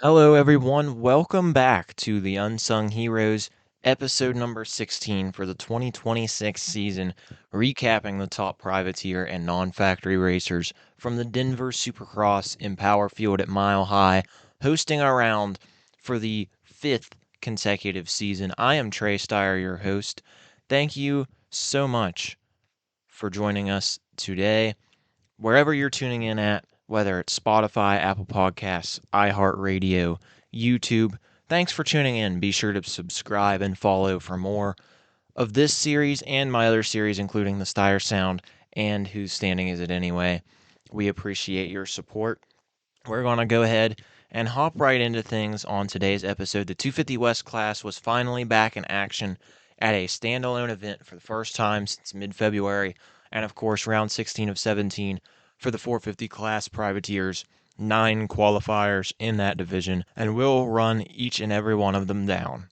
Hello, everyone. Welcome back to the Unsung Heroes, episode number 16 for the 2026 season, recapping the top privateer and non factory racers from the Denver Supercross in Power Field at Mile High, hosting our round for the fifth consecutive season. I am Trey Stire, your host. Thank you so much for joining us today wherever you're tuning in at, whether it's Spotify, Apple Podcasts, iHeart Radio, YouTube. Thanks for tuning in. Be sure to subscribe and follow for more of this series and my other series, including the Stire Sound and Whose Standing Is It Anyway. We appreciate your support. We're going to go ahead and hop right into things on today's episode. The 250 West class was finally back in action at a standalone event for the first time since mid February, and of course, round 16 of 17 for the 450 class privateers. 9 qualifiers in that division, and we'll run each and every one of them down.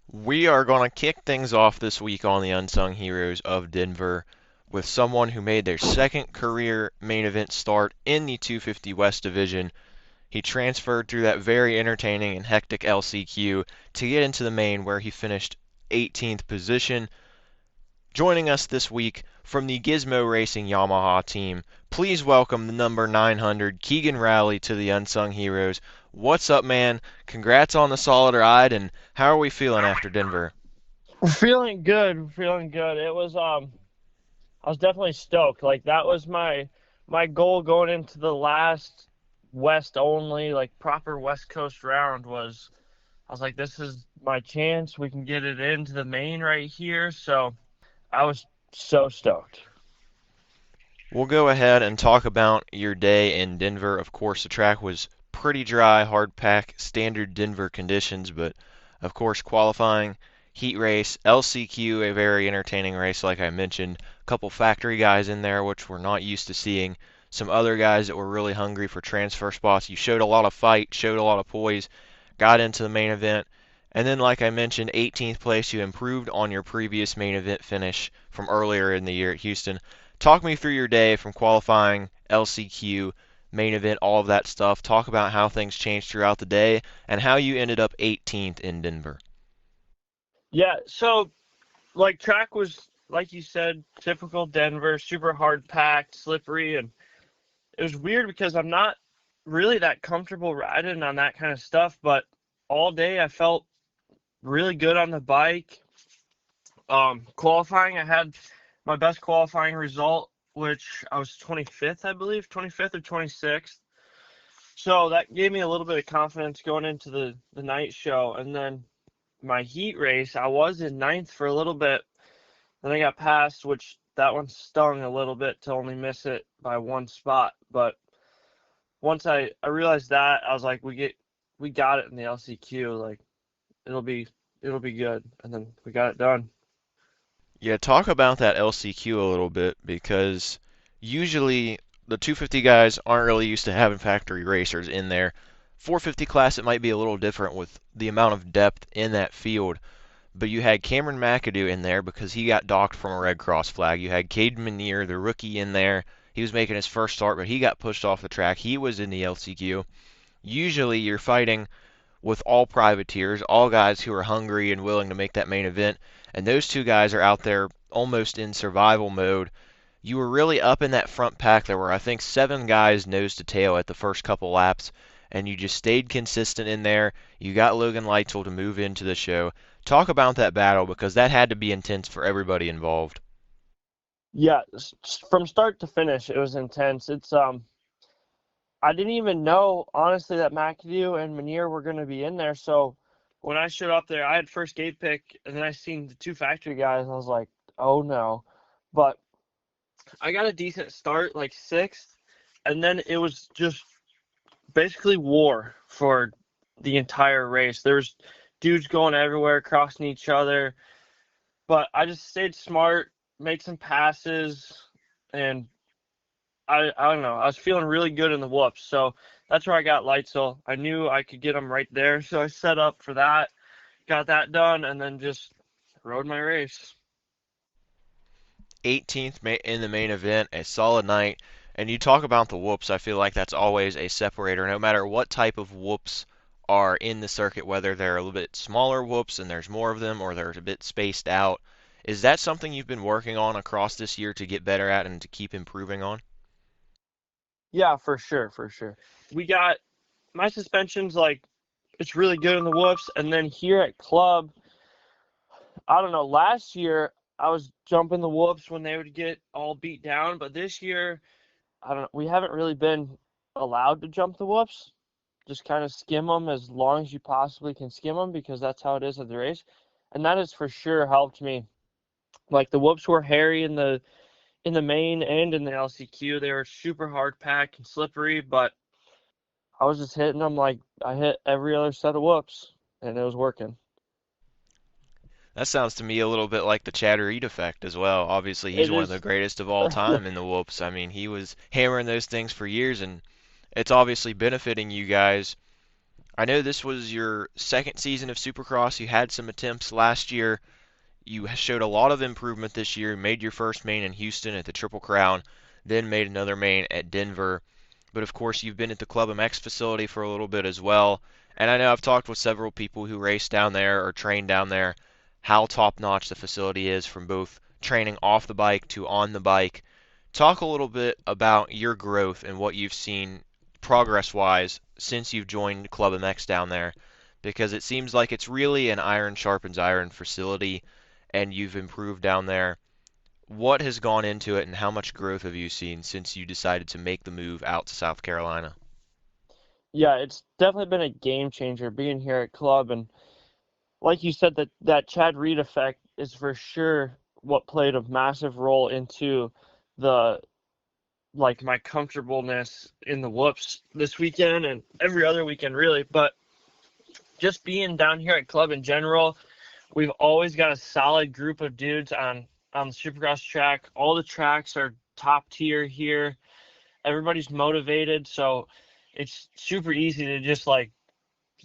We are going to kick things off this week on the Unsung Heroes of Denver with someone who made their second career main event start in the 250 West division. He transferred through that very entertaining and hectic LCQ to get into the main, where he finished 18th position. Joining us this week from the Gizmo Racing Yamaha team, please welcome the number 900 Keegan Rowley to the Unsung Heroes. What's up, man? Congrats on the solid ride, and how are we feeling after Denver? We're feeling good. We're feeling good. It was I was definitely stoked. Like that was my goal going into the last West only, like proper West Coast round was I was like, this is my chance. We can get it into the main right here. So I was so stoked. We'll go ahead and talk about your day in Denver. Of course, the track was pretty dry, hard pack, standard Denver conditions, but of course, qualifying, heat race, LCQ, a very entertaining race, like I mentioned. A couple factory guys in there, which we're not used to seeing. Some other guys that were really hungry for transfer spots. You showed a lot of fight, showed a lot of poise, got into the main event. And then, like I mentioned, 18th place, you improved on your previous main event finish from earlier in the year at Houston. Talk me through your day from qualifying, LCQ, main event, all of that stuff. Talk about how things changed throughout the day and how you ended up 18th in Denver. Yeah, so like track was like you said, typical Denver, super hard packed, slippery, and it was weird because I'm not really that comfortable riding on that kind of stuff, but all day I felt really good on the bike. Qualifying, I had my best qualifying result, which I was 25th, I believe, 25th or 26th. So that gave me a little bit of confidence going into the night show. And then my heat race, I was in ninth for a little bit. Then I got passed, which that one stung a little bit to only miss it by one spot. But once I realized that, I was like, we got it in the LCQ. Like it'll be it'll be good. And then we got it done. Yeah, talk about that LCQ a little bit because usually the 250 guys aren't really used to having factory racers in there. 450 class, it might be a little different with the amount of depth in that field. But you had Cameron McAdoo in there because he got docked from a Red Cross flag. You had Cade Manier, the rookie, in there. He was making his first start, but he got pushed off the track. He was in the LCQ. Usually you're fighting with all privateers, all guys who are hungry and willing to make that main event, and those two guys are out there almost in survival mode. You were really up in that front pack. There were, I think, 7 guys nose to tail at the first couple laps, and you just stayed consistent in there. You got Logan Leitzel to move into the show. Talk about that battle because that had to be intense for everybody involved. Yeah, from start to finish, it was intense. It's I didn't even know honestly that McAdoo and Manier were going to be in there. So when I showed up there, I had first gate pick, and then I seen the two factory guys. I was like, oh no, but I got a decent start, like sixth, and then it was just basically war for the entire race. There was dudes going everywhere, crossing each other, but I just stayed smart, made some passes, and I don't know. I was feeling really good in the whoops, so that's where I got Leitzel. I knew I could get him right there, so I set up for that, got that done, and then just rode my race. 18th in the main event, a solid night. And you talk about the whoops, I feel like that's always a separator, no matter what type of whoops are in the circuit, whether they're a little bit smaller whoops and there's more of them, or they're a bit spaced out. Is that something you've been working on across this year to get better at and to keep improving on? Yeah, for sure, for sure. We got my suspension's like it's really good in the whoops, and then here at club, I don't know. Last year I was jumping the whoops when they would get all beat down, but this year I don't know. We haven't really been allowed to jump the whoops. Just kind of skim them as long as you possibly can skim them because that's how it is at the race, and that has for sure helped me. Like the whoops were hairy in the main and in the LCQ. They were super hard packed and slippery, but I was just hitting them like I hit every other set of whoops, and it was working. That sounds to me a little bit like the Chad Reed effect as well. Obviously, he's It one of the is. greatest of all time in the whoops. I mean, he was hammering those things for years, and it's obviously benefiting you guys. I know this was your second season of Supercross. You had some attempts last year. You showed a lot of improvement this year. Made your first main in Houston at the Triple Crown, then made another main at Denver. But of course, you've been at the Club MX facility for a little bit as well. And I know I've talked with several people who race down there or train down there, how top notch the facility is from both training off the bike to on the bike. Talk a little bit about your growth and what you've seen progress wise since you've joined Club MX down there, because it seems like it's really an iron sharpens iron facility and you've improved down there. What has gone into it and how much growth have you seen since you decided to make the move out to South Carolina? Yeah, it's definitely been a game changer being here at club, and like you said, that Chad Reed effect is for sure what played a massive role into the like my comfortableness in the whoops this weekend and every other weekend really. But just being down here at club in general, we've always got a solid group of dudes on the Supercross track. All the tracks are top tier here. Everybody's motivated, so it's super easy to just like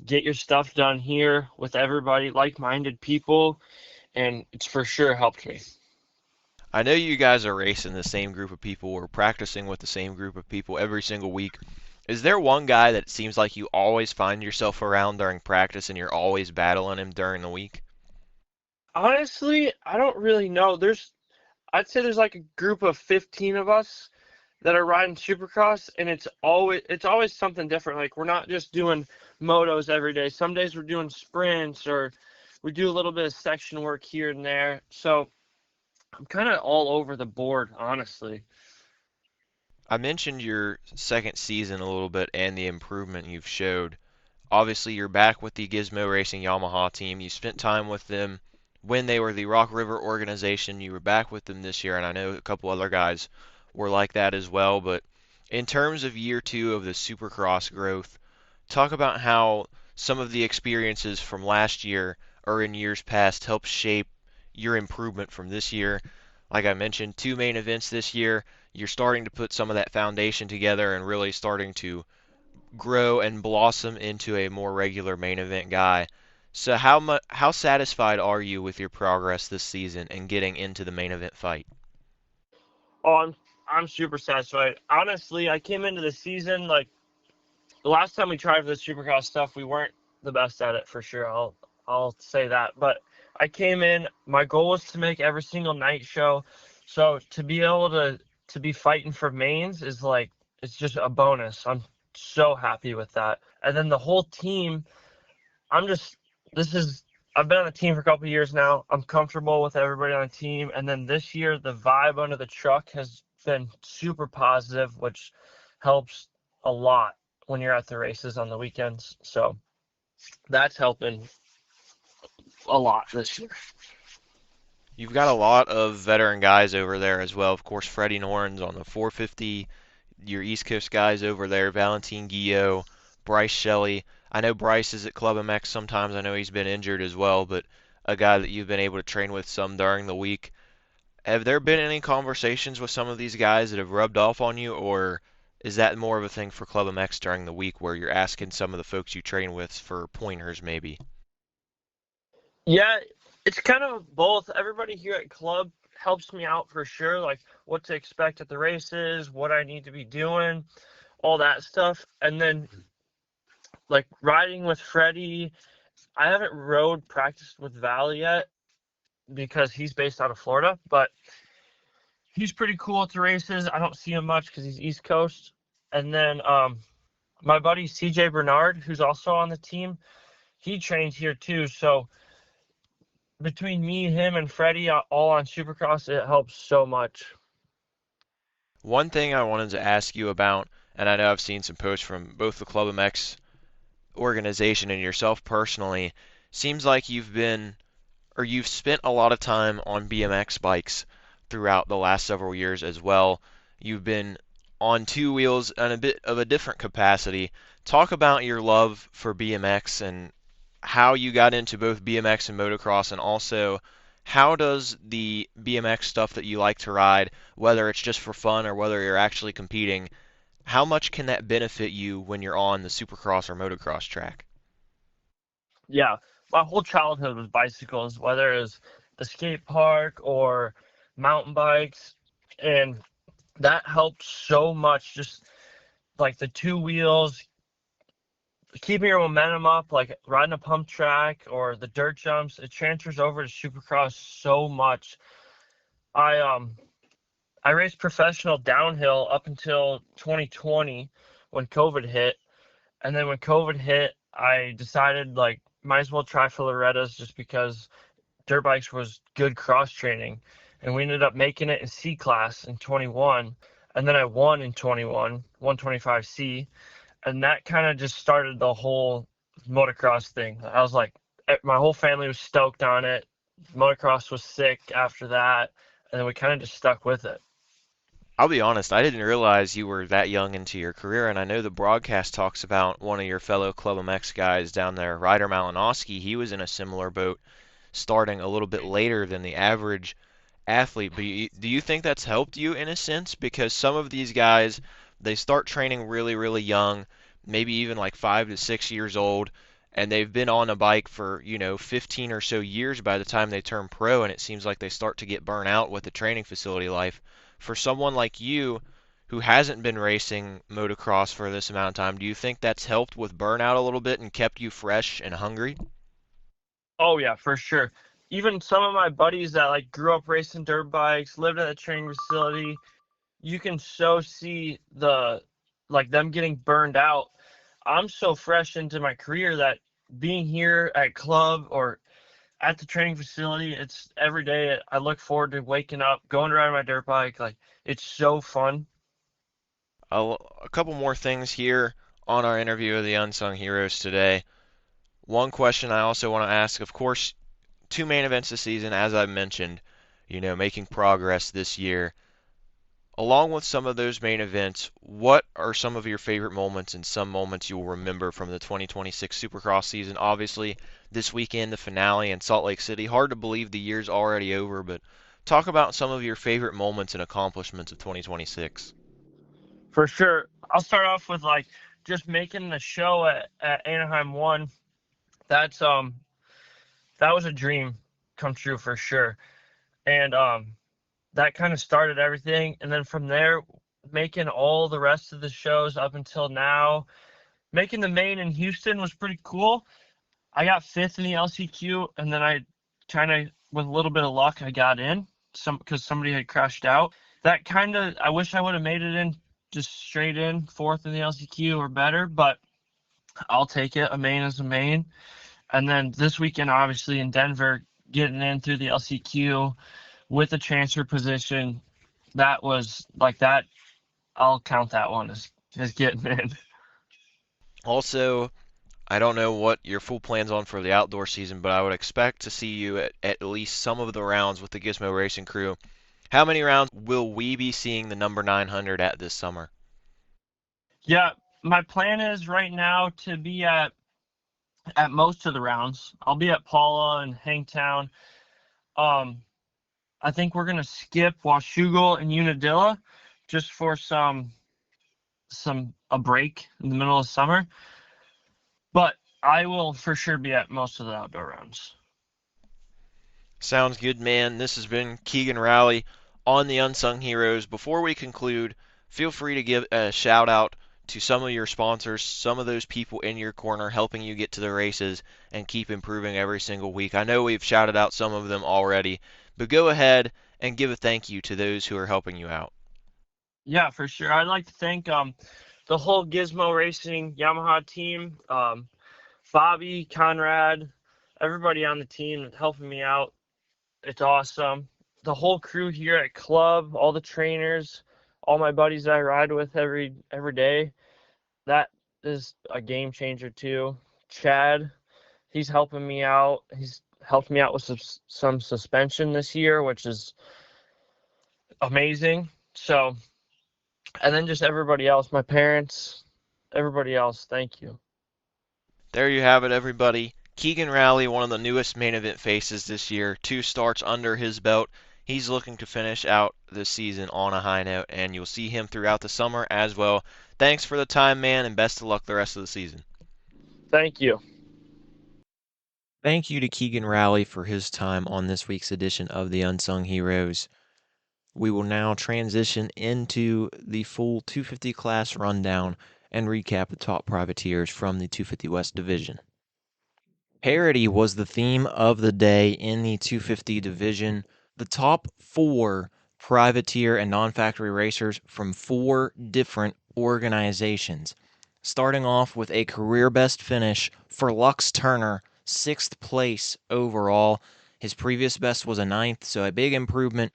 get your stuff done here with everybody, like-minded people, and it's for sure helped me. I know you guys are racing the same group of people or practicing with the same group of people every single week. Is there one guy that it seems like you always find yourself around during practice and you're always battling him during the week? Honestly, I don't really know. I'd say there's like a group of 15 of us that are riding Supercross, and it's always something different. Like we're not just doing motos every day. Some days we're doing sprints or we do a little bit of section work here and there. So I'm kind of all over the board, honestly. I mentioned your second season a little bit and the improvement you've showed. Obviously, you're back with the Gizmo Racing Yamaha team. You spent time with them when they were the Rock River organization. You were back with them this year, and I know a couple other guys were like that as well. But in terms of year two of the Supercross growth, talk about how some of the experiences from last year or in years past helped shape your improvement from this year. Like I mentioned, two main events this year. You're starting to put some of that foundation together and really starting to grow and blossom into a more regular main event guy. So how satisfied are you with your progress this season and getting into the main event fight? Oh, I'm super satisfied. Honestly, I came into the season like the last time we tried for the Supercross stuff, we weren't the best at it for sure. I'll say that. But I came in. My goal was to make every single night show. So to be able to be fighting for mains is like it's just a bonus. I'm so happy with that. And then the whole team. I'm just this is I've been on the team for a couple of years now. I'm comfortable with everybody on the team. And then this year, the vibe under the truck has been super positive, which helps a lot when you're at the races on the weekends. So that's helping a lot this year. You've got a lot of veteran guys over there as well. Of course, Freddie Norns on the 450, your East Coast guys over there, Valentin Guillot, Bryce Shelley. I know Bryce is at Club MX sometimes. I know he's been injured as well, but a guy that you've been able to train with some during the week. Have there been any conversations with some of these guys that have rubbed off on you, or is that more of a thing for Club MX during the week where you're asking some of the folks you train with for pointers maybe? Yeah, it's kind of both. Everybody here at club helps me out for sure, like what to expect at the races, what I need to be doing, all that stuff. And then like riding with Freddie, I haven't practiced with Val yet because he's based out of Florida, but he's pretty cool at the races. I don't see him much because he's East Coast. And then my buddy CJ Bernard, who's also on the team, he trains here too. So between me, him, and Freddie, all on Supercross, it helps so much. One thing I wanted to ask you about, and I know I've seen some posts from both the Club MX organization and yourself personally, seems like you've spent a lot of time on BMX bikes throughout the last several years as well. You've been on two wheels in a bit of a different capacity. Talk about your love for BMX and how you got into both BMX and motocross, and also how does the BMX stuff that you like to ride, whether it's just for fun or whether you're actually competing, how much can that benefit you when you're on the supercross or motocross track? Yeah, my whole childhood was bicycles, whether it was the skate park or mountain bikes, and that helped so much. Just like the two wheels, keeping your momentum up, like riding a pump track or the dirt jumps, it transfers over to Supercross so much. I um I raced professional downhill up until 2020 when COVID hit, and then when COVID hit, I decided like might as well try for Loretta's just because dirt bikes was good cross training, and we ended up making it in C class in 21, and then I won in 21, 125C, and that kind of just started the whole motocross thing. I was like, my whole family was stoked on it. Motocross was sick after that, and then we kind of just stuck with it. I'll be honest, I didn't realize you were that young into your career, and I know the broadcast talks about one of your fellow Club MX guys down there, Ryder Malinowski. He was in a similar boat, starting a little bit later than the average athlete. But do you think that's helped you in a sense? Because some of these guys, they start training really, really young, maybe even like 5 to 6 years old, and they've been on a bike for, 15 or so years by the time they turn pro, and it seems like they start to get burnt out with the training facility life. For someone like you who hasn't been racing motocross for this amount of time, do you think that's helped with burnout a little bit and kept you fresh and hungry? Oh yeah, for sure. Even some of my buddies that like grew up racing dirt bikes, lived at a training facility, you can so see the like them getting burned out. I'm so fresh into my career that being here at club or at the training facility, it's every day I look forward to waking up, going to ride my dirt bike. Like it's so fun. A couple more things here on our interview of the Unsung Heroes today. One question I also want to ask, of course, two main events this season, as I mentioned, making progress this year. Along with some of those main events, what are some of your favorite moments and some moments you'll remember from the 2026 Supercross season? Obviously, this weekend, the finale in Salt Lake City. Hard to believe the year's already over, but talk about some of your favorite moments and accomplishments of 2026. For sure. I'll start off with like just making the show at Anaheim 1. That's that was a dream come true for sure. And that kind of started everything. And then from there, making all the rest of the shows up until now, making the main in Houston was pretty cool. I got fifth in the LCQ, and then I kind of, with a little bit of luck, I got in because somebody had crashed out. That kind of, I wish I would have made it in just straight in fourth in the LCQ or better, but I'll take it. A main is a main. And then this weekend, obviously in Denver, getting in through the LCQ with the transfer position, that was like that. I'll count that one as getting in. Also, I don't know what your full plans on for the outdoor season, but I would expect to see you at least some of the rounds with the Gizmo Racing crew. How many rounds will we be seeing the number 900 at this summer? Yeah, my plan is right now to be at most of the rounds. I'll be at Paula and Hangtown. Um, I think we're gonna skip Washougal and Unadilla just for some a break in the middle of summer. But I will for sure be at most of the outdoor rounds. Sounds good, man. This has been Keegan Rowley on the Unsung Heroes. Before we conclude, feel free to give a shout out to some of your sponsors, some of those people in your corner helping you get to the races and keep improving every single week. I know we've shouted out some of them already, but go ahead and give a thank you to those who are helping you out. Yeah, for sure. I'd like to thank the whole Gizmo Racing Yamaha team, Bobby, Conrad, everybody on the team helping me out. It's awesome. The whole crew here at club, all the trainers, all my buddies that I ride with every day. That is a game changer too. Chad, he's helping me out. He's helped me out with some suspension this year, which is amazing. So, and then just everybody else, my parents, everybody else, thank you. There you have it, everybody. Keegan Rowley, one of the newest main event faces this year, 2 starts under his belt. He's looking to finish out this season on a high note, and you'll see him throughout the summer as well. Thanks for the time, man, and best of luck the rest of the season. Thank you. Thank you to Keegan Rowley for his time on this week's edition of the Unsung Heroes. We will now transition into the full 250 class rundown and recap the top privateers from the 250 West Division. Parity was the theme of the day in the 250 division. The top 4 privateer and non-factory racers from 4 different organizations. Starting off with a career best finish for Lux Turner, 6th place overall. His previous best was a 9th, so a big improvement.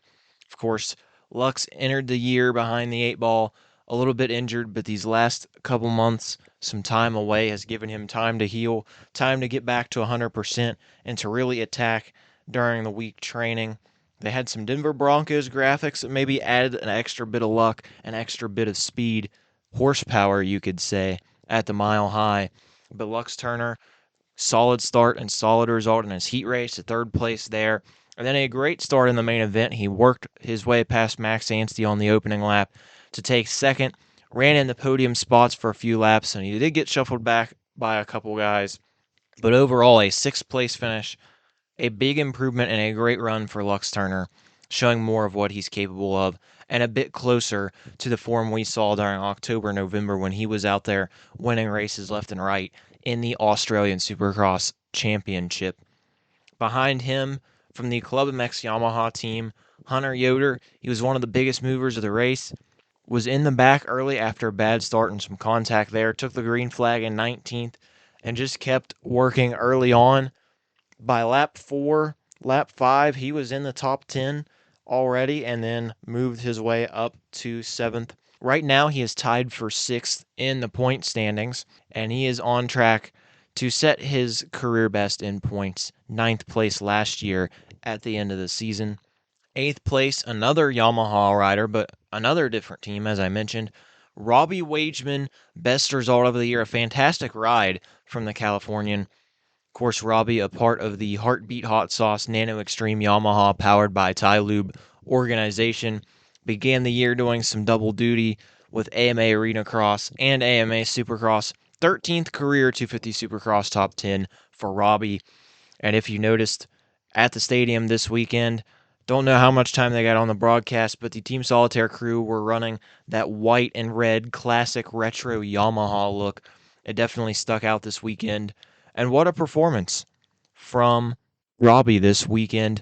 Of course, Lux entered the year behind the 8 ball, a little bit injured, but these last couple months, some time away has given him time to heal, time to get back to 100%, and to really attack during the week training. They had some Denver Broncos graphics that maybe added an extra bit of luck, an extra bit of speed, horsepower, you could say, at the mile high. But Lux Turner, solid start and solid result in his heat race, a 3rd place there. And then a great start in the main event. He worked his way past Max Anstey on the opening lap to take 2nd, ran in the podium spots for a few laps, and he did get shuffled back by a couple guys. But overall, a 6th place finish, a big improvement and a great run for Lux Turner, showing more of what he's capable of and a bit closer to the form we saw during October, November when he was out there winning races left and right in the Australian Supercross Championship. Behind him, from the Club MX Yamaha team, Hunter Yoder, he was one of the biggest movers of the race, was in the back early after a bad start and some contact there, took the green flag in 19th, and just kept working early on. By lap 5, he was in the top 10 already and then moved his way up to 7th. Right now, he is tied for 6th in the point standings, and he is on track to set his career best in points, 9th place last year at the end of the season. 8th place, another Yamaha rider, but another different team, as I mentioned. Robbie Wageman, best result of the year, a fantastic ride from the Californian. Of course, Robbie, a part of the Heartbeat Hot Sauce Nano Extreme Yamaha powered by Tylube organization, began the year doing some double duty with AMA Arena Cross and AMA Supercross. 13th career 250 Supercross top 10 for Robbie. And if you noticed at the stadium this weekend, don't know how much time they got on the broadcast, but the Team Solitaire crew were running that white and red classic retro Yamaha look. It definitely stuck out this weekend. And what a performance from Robbie this weekend.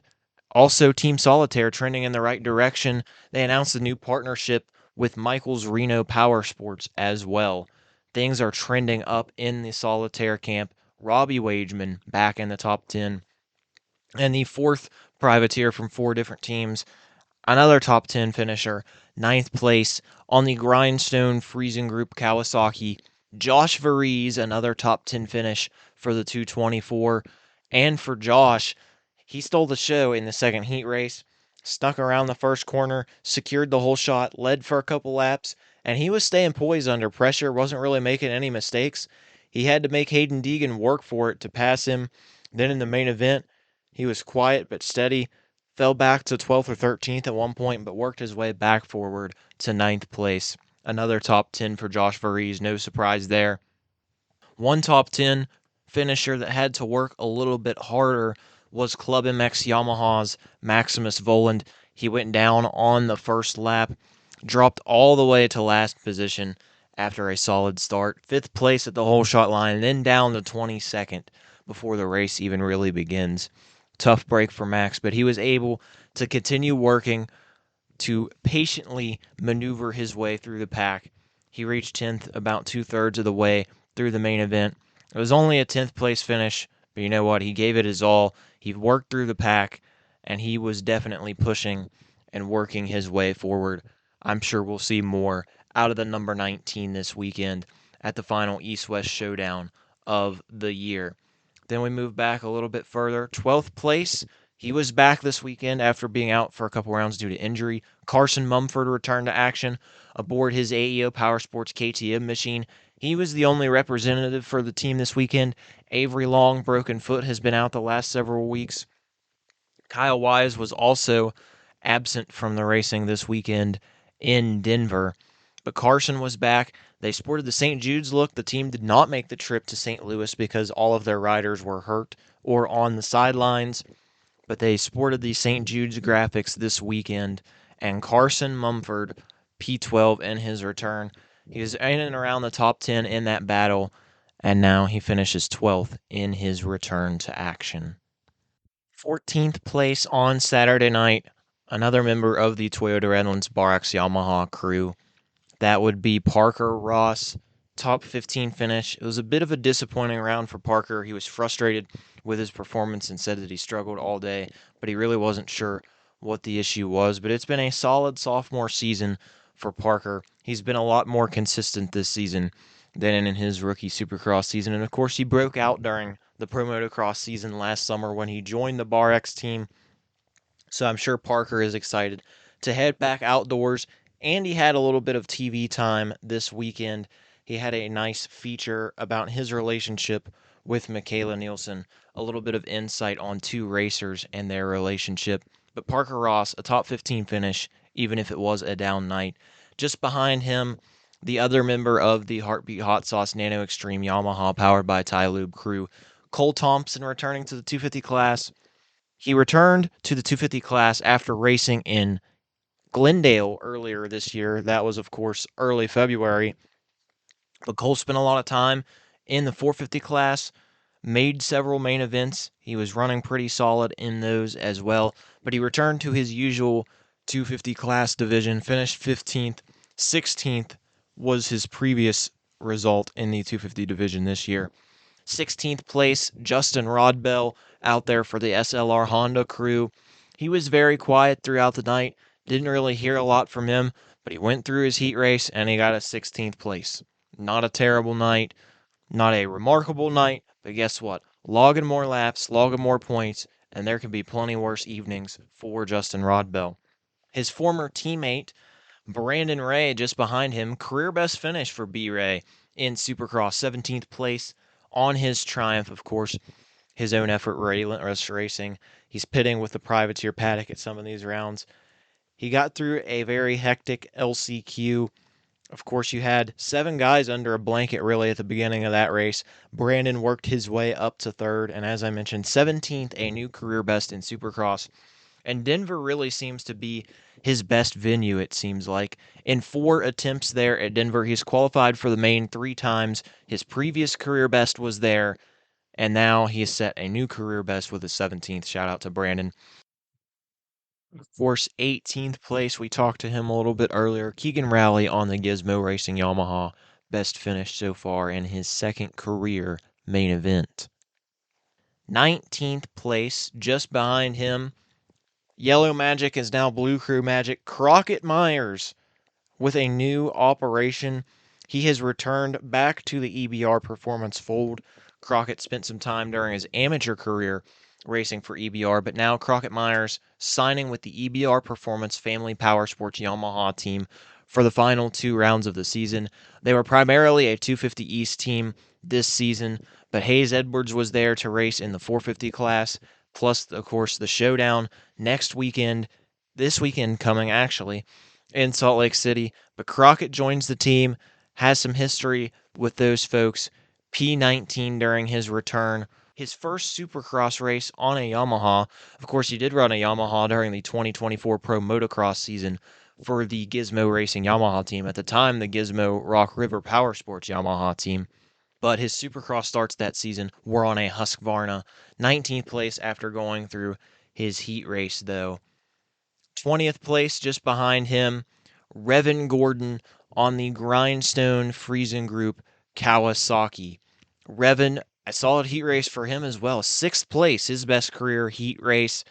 Also, Team Solitaire trending in the right direction. They announced a new partnership with Michael's Reno Power Sports as well. Things are trending up in the Solitaire camp. Robbie Wageman back in the top 10. And the 4th privateer from 4 different teams, another top 10 finisher, 9th place on the Grindstone Freezing Group Kawasaki. Josh Varese, another top 10 finish for the 224. And for Josh, he stole the show in the second heat race, snuck around the first corner, secured the whole shot, led for a couple laps, and he was staying poised under pressure, wasn't really making any mistakes. He had to make Hayden Deegan work for it to pass him. Then in the main event, he was quiet but steady, fell back to 12th or 13th at one point, but worked his way back forward to 9th place. Another top 10 for Josh Varese, no surprise there. One top 10 finisher that had to work a little bit harder was Club MX Yamaha's Maximus Voland. He went down on the first lap, dropped all the way to last position after a solid start. Fifth place at the hole shot line, then down to 22nd before the race even really begins. Tough break for Max, but he was able to continue working to patiently maneuver his way through the pack. He reached 10th about two-thirds of the way through the main event. It was only a 10th place finish, but you know what? He gave it his all. He worked through the pack, and he was definitely pushing and working his way forward. I'm sure we'll see more out of the number 19 this weekend at the final East-West showdown of the year. Then we move back a little bit further. 12th place, he was back this weekend after being out for a couple rounds due to injury. Carson Mumford returned to action aboard his AEO Power Sports KTM machine. He was the only representative for the team this weekend. Avery Long, broken foot, has been out the last several weeks. Kyle Wise was also absent from the racing this weekend in Denver, but Carson was back. They sported the St. Jude's look. The team did not make the trip to St. Louis because all of their riders were hurt or on the sidelines, but they sported the St. Jude's graphics this weekend, and Carson Mumford, P12 in his return. He was in and around the top 10 in that battle, and now he finishes 12th in his return to action. 14th place on Saturday night, another member of the Toyota Redlands Barax Yamaha crew. That would be Parker Ross, top 15 finish. It was a bit of a disappointing round for Parker. He was frustrated with his performance and said that he struggled all day, but he really wasn't sure what the issue was. But it's been a solid sophomore season for Parker. He's been a lot more consistent this season than in his rookie Supercross season. And of course, he broke out during the Pro Motocross season last summer when he joined the Bar X team. So I'm sure Parker is excited to head back outdoors. And he had a little bit of TV time this weekend. He had a nice feature about his relationship with Michaela Nielsen, a little bit of insight on two racers and their relationship. But Parker Ross, a top 15 finish, even if it was a down night. Just behind him, the other member of the Heartbeat Hot Sauce Nano Extreme Yamaha powered by Ty Lube crew, Cole Thompson, returning to the 250 class. He returned to the 250 class after racing in Glendale earlier this year. That was, of course, early February. But Cole spent a lot of time in the 450 class, made several main events. He was running pretty solid in those as well. But he returned to his usual 250 class division, finished 15th. 16th was his previous result in the 250 division this year. 16th place, Justin Rodbell out there for the SLR Honda crew. He was very quiet throughout the night. Didn't really hear a lot from him, but he went through his heat race and he got a 16th place. Not a terrible night, not a remarkable night, but guess what? Logging more laps, logging more points, and there can be plenty worse evenings for Justin Rodbell. His former teammate, Brandon Ray, just behind him, career best finish for B Ray in Supercross, 17th place on his Triumph, of course. His own effort, Relentless Racing. He's pitting with the Privateer Paddock at some of these rounds. He got through a very hectic LCQ. Of course, you had 7 guys under a blanket really at the beginning of that race. Brandon worked his way up to third, and as I mentioned, 17th, a new career best in Supercross. And Denver really seems to be his best venue, it seems like. In 4 attempts there at Denver, he's qualified for the main 3 times. His previous career best was there, and now he has set a new career best with his 17th. Shout out to Brandon. Of course, 18th place. We talked to him a little bit earlier. Keegan Rowley on the Gizmo Racing Yamaha. Best finish so far in his second career main event. 19th place, just behind him. Yellow Magic is now Blue Crew Magic. Crockett Myers with a new operation. He has returned back to the EBR Performance fold. Crockett spent some time during his amateur career racing for EBR, but now Crockett Myers signing with the EBR Performance Family Power Sports Yamaha team for the final 2 rounds of the season. They were primarily a 250 East team this season, but Hayes Edwards was there to race in the 450 class, plus, of course, the showdown next weekend, this weekend coming actually, in Salt Lake City. But Crockett joins the team, has some history with those folks. P19 during his return. his first Supercross race on a Yamaha. Of course, he did run a Yamaha during the 2024 Pro Motocross season for the Gizmo Racing Yamaha team. At the time, the Gizmo Rock River Power Sports Yamaha team. But his Supercross starts that season were on a Husqvarna. 19th place after going through his heat race, though. 20th place just behind him, Revin Gordon on the Grindstone Friesen Group Kawasaki. Revin, a solid heat race for him as well. 6th place, his best career heat race.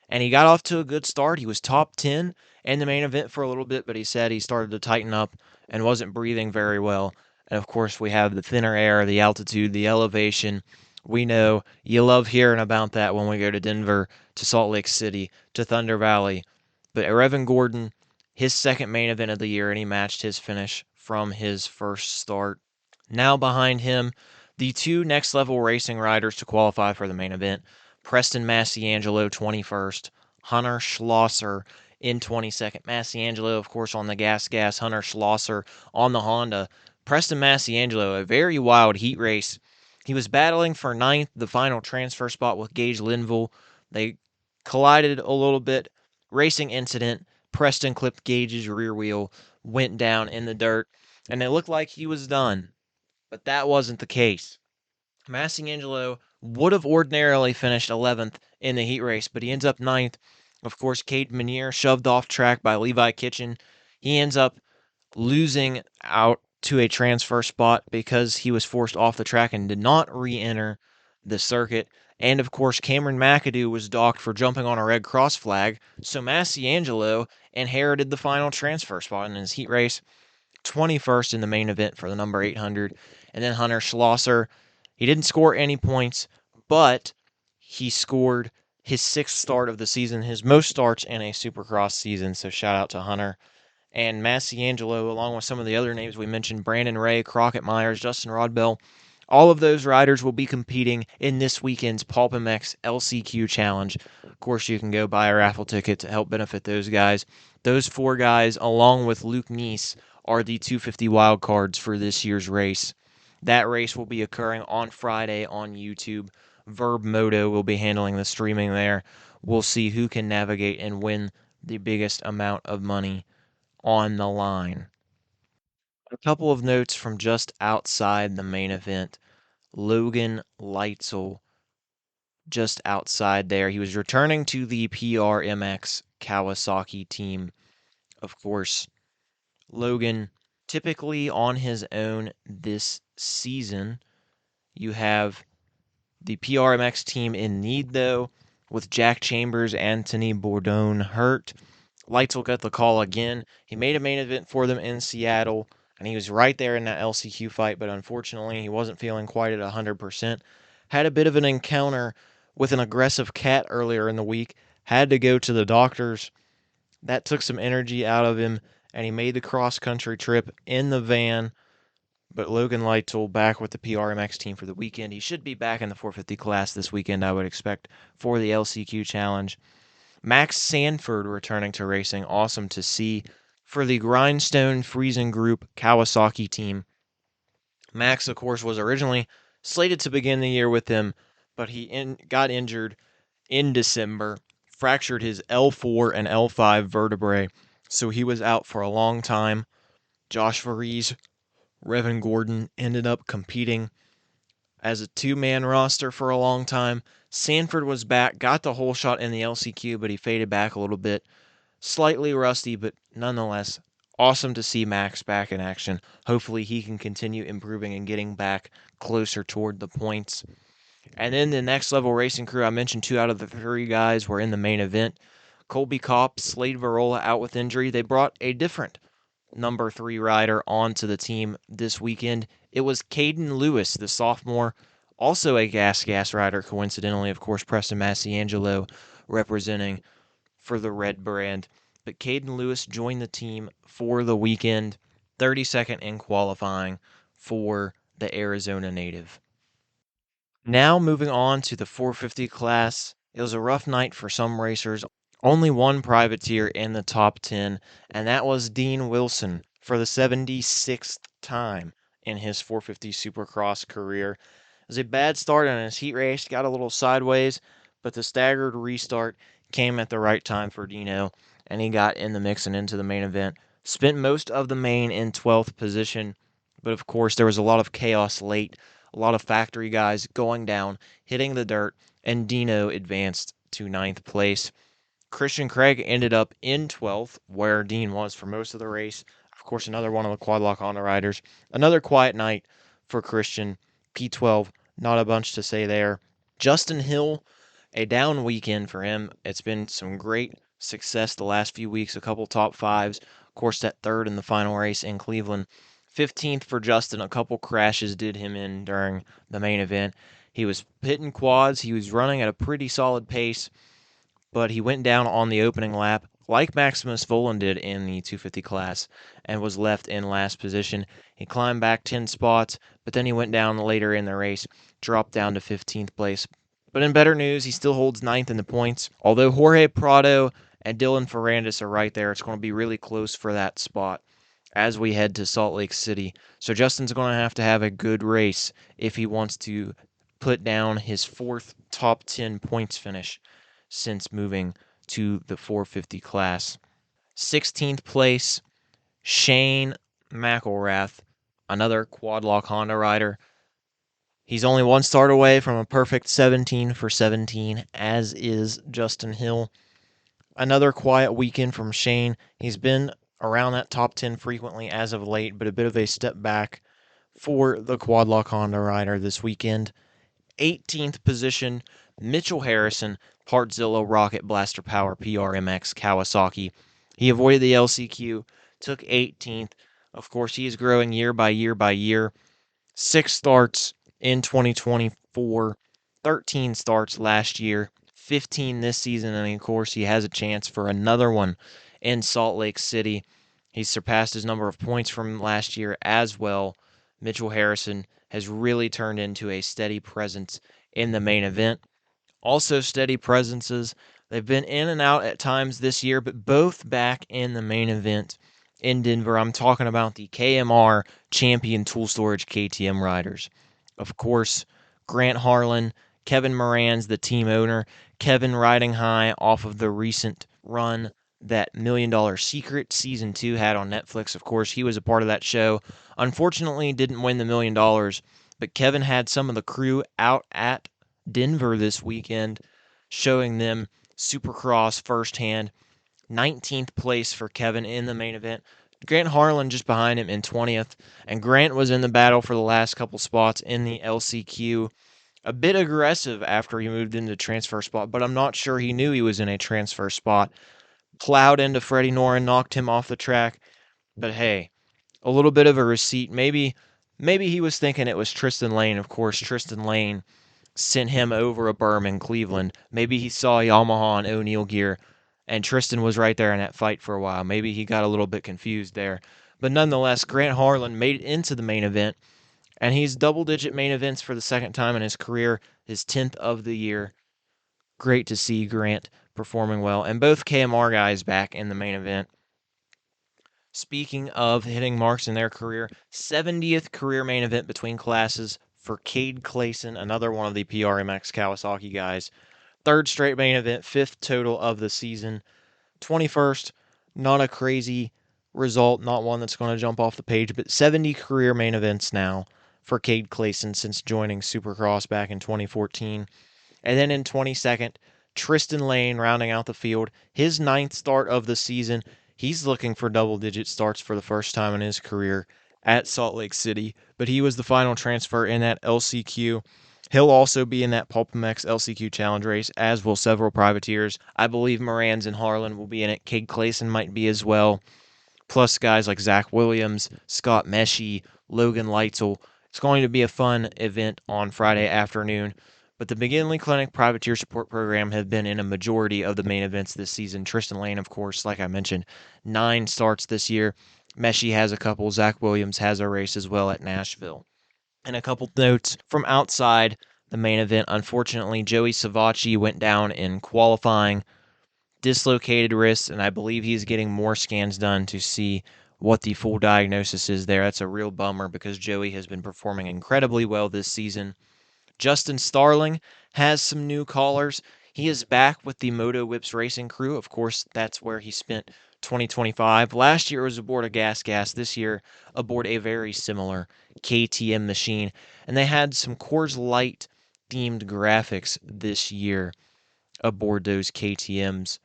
And he got off to a good start. He was top 10 in the main event for a little bit, but he said he started to tighten up and wasn't breathing very well. And of course, we have the thinner air, the altitude, the elevation. We know you love hearing about that when we go to Denver, to Salt Lake City, to Thunder Valley. But Evan Gordon, his second main event of the year, and he matched his finish from his first start. Now behind him, the two next level racing riders to qualify for the main event. Preston Massiangelo 21st, Hunter Schlosser in 22nd. Massiangelo, of course, on the gas, Hunter Schlosser on the Honda. Preston Massiangelo, a very wild heat race. He was battling for ninth, the final transfer spot with Gage Linville. They collided a little bit. Racing incident. Preston clipped Gage's rear wheel, went down in the dirt, and it looked like he was done. But that wasn't the case. Massiangelo would have ordinarily finished 11th in the heat race, but he ends up ninth. Of course, Cade Menier shoved off track by Levi Kitchen. He ends up losing out to a transfer spot because he was forced off the track and did not re-enter the circuit. And of course, Cameron McAdoo was docked for jumping on a red cross flag, so Massiangelo inherited the final transfer spot in his heat race. 21st in the main event for the number 800. And then Hunter Schlosser, he didn't score any points, but he scored his sixth start of the season, his most starts in a Supercross season. So shout out to Hunter. And Massiangelo, along with some of the other names we mentioned, Brandon Ray, Crockett Myers, Justin Rodbell, all of those riders will be competing in this weekend's PulpMX LCQ Challenge. Of course, you can go buy a raffle ticket to help benefit those guys. Those four guys, along with Luke Neese, are the 250 wild cards for this year's race. That race will be occurring on Friday on YouTube. Verb Moto will be handling the streaming there. We'll see who can navigate and win the biggest amount of money on the line. A couple of notes from just outside the main event. Logan Leitzel, just outside there. He was returning to the PRMX Kawasaki team. Of course, Logan typically on his own this season. You have the PRMX team in need, though, with Jack Chambers, Anthony Bourdon hurt. Leitzel got the call again. He made a main event for them in Seattle, and he was right there in that LCQ fight, but unfortunately, he wasn't feeling quite at 100%. Had a bit of an encounter with an aggressive cat earlier in the week. Had to go to the doctors. That took some energy out of him, and he made the cross-country trip in the van. But Logan Leitzel back with the PRMX team for the weekend. He should be back in the 450 class this weekend, I would expect, for the LCQ Challenge. Max Sanford returning to racing. Awesome to see for the Grindstone Friesen Group Kawasaki team. Max, of course, was originally slated to begin the year with them, but he got injured in December, fractured his L4 and L5 vertebrae, so he was out for a long time. Josh Varese, Revin Gordon ended up competing as a two-man roster for a long time. Sanford was back, got the whole shot in the LCQ, but he faded back a little bit. Slightly rusty, but nonetheless, awesome to see Max back in action. Hopefully he can continue improving and getting back closer toward the points. And then the next level racing crew, I mentioned two out of the three guys were in the main event. Colby Kopp, Slade Varola out with injury. They brought a different number 3 rider onto the team this weekend. It was Caden Lewis, the sophomore, also a gas rider, coincidentally, of course, Preston Massiangelo representing for the red brand. But Caden Lewis joined the team for the weekend, 32nd in qualifying for the Arizona native. Now moving on to the 450 class. It was a rough night for some racers. Only one privateer in the top 10, and that was Dean Wilson for the 76th time in his 450 Supercross career. It was a bad start on his heat race, got a little sideways, but the staggered restart came at the right time for Dino, and he got in the mix and into the main event. Spent most of the main in 12th position, but of course there was a lot of chaos late, a lot of factory guys going down, hitting the dirt, and Dino advanced to ninth place. Christian Craig ended up in 12th, where Dean was for most of the race. Of course, another one of the quad lock Honda riders. Another quiet night for Christian. P12, not a bunch to say there. Justin Hill, a down weekend for him. It's been some great success the last few weeks, a couple top fives. Of course, that third in the final race in Cleveland. 15th for Justin. A couple crashes did him in during the main event. He was hitting quads. He was running at a pretty solid pace, but he went down on the opening lap, like Maximus Volan did in the 250 class, and was left in last position. He climbed back 10 spots, but then he went down later in the race, dropped down to 15th place. But in better news, he still holds ninth in the points. Although Jorge Prado and Dylan Ferrandis are right there, it's going to be really close for that spot as we head to Salt Lake City. So Justin's going to have a good race if he wants to put down his fourth top 10 points finish since moving to the 450 class. 16th place, Shane McElrath, another quad lock Honda rider. He's only one start away from a perfect 17 for 17, as is Justin Hill. Another quiet weekend from Shane. He's been around that top 10 frequently as of late, but a bit of a step back for the quad lock Honda rider this weekend. 18th position, Mitchell Harrison, Partzilla Rocket Blaster Power PRMX Kawasaki. He avoided the LCQ, took 18th. Of course, he is growing year by year by year. 6 starts in 2024, 13 starts last year, 15 this season, and of course, he has a chance for another one in Salt Lake City. He's surpassed his number of points from last year as well. Mitchell Harrison has really turned into a steady presence in the main event. Also, steady presences. They've been in and out at times this year, but both back in the main event in Denver. I'm talking about the KMR Champion Tool Storage KTM riders. Of course, Grant Harlan, Kevin Moran's the team owner. Kevin riding high off of the recent run that $1 Million Secret Season 2 had on Netflix. Of course, he was a part of that show. Unfortunately, didn't win the $1 million, but Kevin had some of the crew out at Denver this weekend, showing them Supercross firsthand. 19th place for Kevin in the main event. Grant Harlan just behind him in 20th, and Grant was in the battle for the last couple spots in the LCQ. A bit aggressive after he moved into transfer spot, but I'm not sure he knew he was in a transfer spot. Plowed into Freddie Noren, knocked him off the track, but hey, a little bit of a receipt. Maybe he was thinking it was Tristan Lane. Of course, Tristan Lane sent him over a berm in Cleveland. Maybe he saw Yamaha and O'Neill gear, and Tristan was right there in that fight for a while. Maybe he got a little bit confused there. But nonetheless, Grant Harlan made it into the main event, and he's double-digit main events for the second time in his career, his 10th of the year. Great to see Grant performing well, and both KMR guys back in the main event. Speaking of hitting marks in their career, 70th career main event between classes for Cade Clayson, another one of the PRMX Kawasaki guys. Third straight main event, fifth total of the season. 21st, not a crazy result, not one that's going to jump off the page, but 70 career main events now for Cade Clayson since joining Supercross back in 2014. And then in 22nd, Tristan Lane rounding out the field, his ninth start of the season. He's looking for double-digit starts for the first time in his career at Salt Lake City, but he was the final transfer in that LCQ. He'll also be in that Pulpamex LCQ Challenge race, as will several privateers. I believe Morans and Harlan will be in it. Cade Clayson might be as well. Plus guys like Zach Williams, Scott Meshy, Logan Leitzel. It's going to be a fun event on Friday afternoon. But the McGinley Clinic Privateer Support Program have been in a majority of the main events this season. Tristan Lane, of course, like I mentioned, 9 starts this year. Meshy has a couple. Zach Williams has a race as well at Nashville. And a couple notes from outside the main event. Unfortunately, Joey Savacci went down in qualifying, dislocated wrist, and I believe he's getting more scans done to see what the full diagnosis is there. That's a real bummer because Joey has been performing incredibly well this season. Justin Starling has some new callers. He is back with the Moto Whips Racing crew. Of course, that's where he spent 2025. Last year it was aboard a Gas Gas. This year aboard a very similar KTM machine. And they had some Coors Light themed graphics this year aboard those KTMs.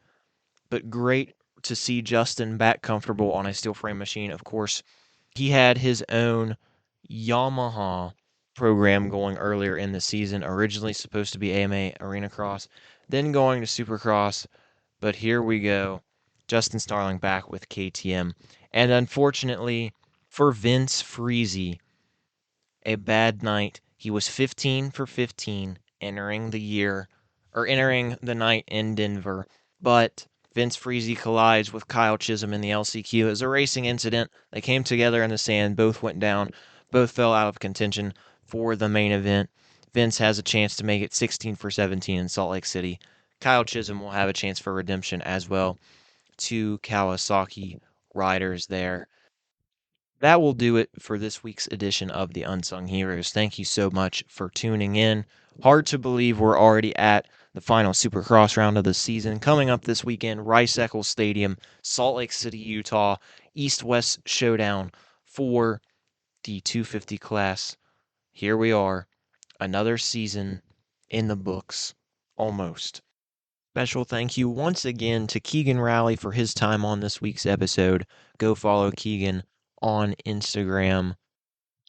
But great to see Justin back comfortable on a steel frame machine. Of course, he had his own Yamaha program going earlier in the season, originally supposed to be AMA Arena Cross, then going to Supercross. But here we go. Justin Starling back with KTM. And unfortunately for Vince Freezy, a bad night. He was 15 for 15 entering the night in Denver. But Vince Freezy collides with Kyle Chisholm in the LCQ. It was a racing incident. They came together in the sand. Both went down. Both fell out of contention for the main event. Vince has a chance to make it 16 for 17 in Salt Lake City. Kyle Chisholm will have a chance for redemption as well. Two Kawasaki riders there. That will do it for this week's edition of the Unsung Heroes. Thank you so much for tuning in. Hard to believe we're already at the final Supercross round of the season. Coming up this weekend, Rice-Eccles Stadium, Salt Lake City, Utah, East-West Showdown for the 250 class. Here we are, another season in the books, almost. Special thank you once again to Keegan Rowley for his time on this week's episode. Go follow Keegan on Instagram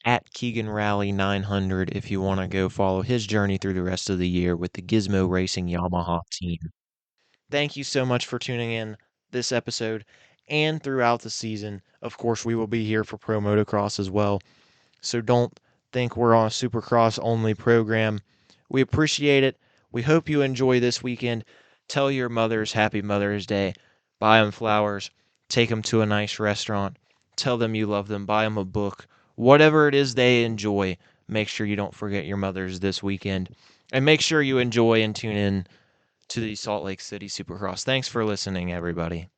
at Keegan Rowley 900 if you want to go follow his journey through the rest of the year with the Gizmo Racing Yamaha team. Thank you so much for tuning in this episode and throughout the season. Of course, we will be here for Pro Motocross as well. So don't think we're on a Supercross only program. We appreciate it. We hope you enjoy this weekend. Tell your mothers Happy Mother's Day. Buy them flowers. Take them to a nice restaurant. Tell them you love them. Buy them a book. Whatever it is they enjoy, make sure you don't forget your mothers this weekend. And make sure you enjoy and tune in to the Salt Lake City Supercross. Thanks for listening, everybody.